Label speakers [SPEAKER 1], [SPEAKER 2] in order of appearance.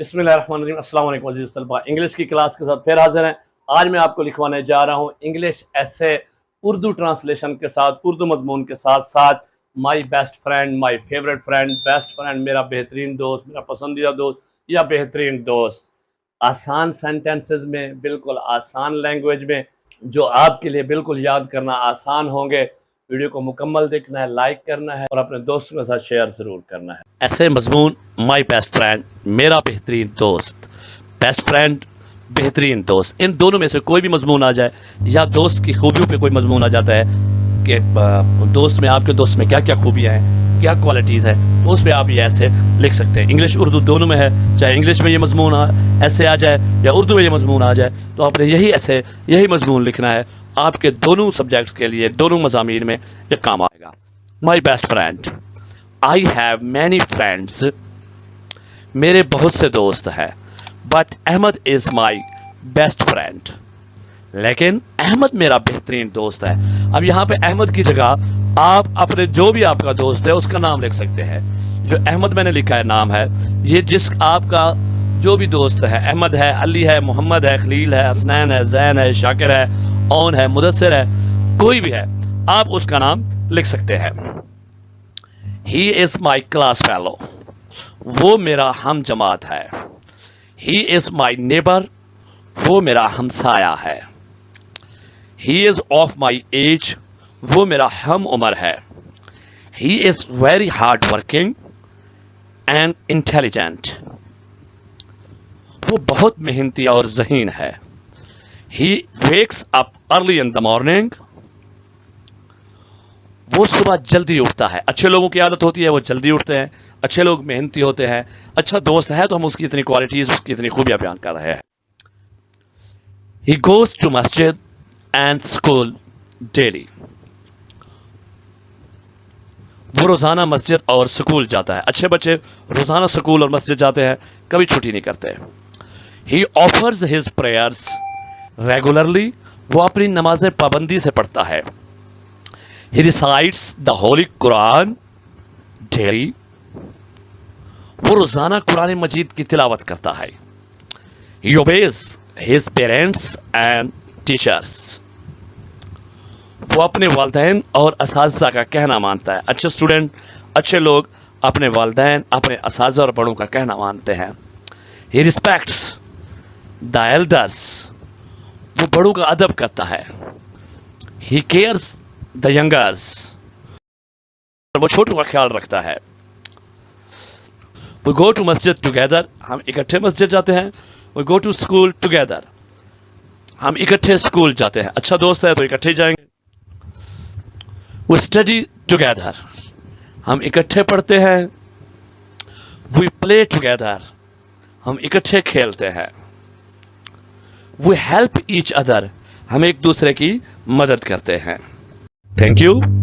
[SPEAKER 1] बिस्मिल्लाहिर्रहमानिर्रहीम। अस्सलाम वालेकुम अज़ीज़ तलबा, इंग्लिश की क्लास के साथ फिर हाजिर हैं। आज मैं आपको लिखवाने जा रहा हूँ इंग्लिश ऐसे उर्दू ट्रांसलेशन के साथ, उर्दू मजमून के साथ साथ माई best friend, my favourite friend, best friend मेरा बेहतरीन दोस्त, मेरा पसंदीदा दोस्त या बेहतरीन दोस्त। आसान सेंटेंसेस में, बिल्कुल आसान लैंग्वेज में, जो आपके लिए बिल्कुल याद करना आसान होंगे। वीडियो को मुकम्मल देखना है, लाइक करना है और अपने दोस्तों के साथ शेयर ज़रूर करना है।
[SPEAKER 2] ऐसे मजमून माई बेस्ट फ्रेंड, मेरा बेहतरीन दोस्त, बेस्ट फ्रेंड बेहतरीन दोस्त, इन दोनों में से कोई भी मजमून आ जाए या दोस्त की खूबियों पे कोई मजमून आ जाता है कि दोस्त में, आपके दोस्त में क्या क्या खूबियाँ हैं, क्या क्वालिटीज़ हैं, तो उस पर आप ये ऐसे लिख सकते हैं। इंग्लिश उर्दू दोनों में है, चाहे इंग्लिश में ये मजमून ऐसे आ जाए या उर्दू में ये मजमून आ जाए, तो आपने यही मजमून लिखना है। आपके दोनों सब्जेक्ट्स के लिए, दोनों मज़ामीन में ये काम आएगा। My best friend, I have many friends, मेरे बहुत से दोस्त हैं। But Ahmed is my best friend, लेकिन अहमद मेरा बेहतरीन दोस्त है। अब यहाँ पे अहमद की जगह आप अपने जो भी आपका दोस्त है उसका नाम लिख सकते हैं। जो अहमद मैंने लिखा है नाम है, ये जिस आपका जो भी दोस्त है, अहमद है, अली है, मोहम्मद है, खलील है, हसनैन है, जैन है, शाकिर है, ओन है, मुदस्सिर है, कोई भी है, आप उसका नाम लिख सकते हैं। He is my class fellow, वो मेरा हम जमात है। He is my neighbor, वो मेरा हमसाया है। He is of my age, वो मेरा हम उम्र है। He is very hard working and intelligent, वो बहुत मेहनती और ज़हीन है। He wakes up early in the morning, वो सुबह जल्दी उठता है। अच्छे लोगों की आदत होती है वो जल्दी उठते हैं, अच्छे लोग मेहनती होते हैं। अच्छा दोस्त है तो हम उसकी इतनी क्वालिटीज, उसकी इतनी खूबियां बयान कर रहे हैं। He goes to masjid and school daily, वो रोजाना मस्जिद और स्कूल जाता है। अच्छे बच्चे रोजाना स्कूल और मस्जिद जाते हैं, कभी छुट्टी नहीं करते। He offers his prayers regularly, वो अपनी नमाजें पाबंदी से पढ़ता है। He recites the Holy Quran daily, वो रोजाना कुरान मजीद की तिलावत करता है। He obeys his parents and teachers, वो अपने वालिदैन और असातिज़ा का कहना मानता है। अच्छे स्टूडेंट, अच्छे लोग अपने वालिदैन, अपने असातिज़ा और बड़ों का कहना मानते हैं। He respects the elders, वो बड़ों का अदब करता है। He cares the youngers, वो छोटों का ख्याल रखता है। We go to masjid together, हम इकट्ठे मस्जिद जाते हैं। We go to school together, हम इकट्ठे स्कूल जाते हैं। अच्छा दोस्त है तो इकट्ठे जाएंगे। We study together, हम इकट्ठे पढ़ते हैं। We play together, हम इकट्ठे खेलते हैं। We help each other, हम एक दूसरे की मदद करते हैं। Thank you.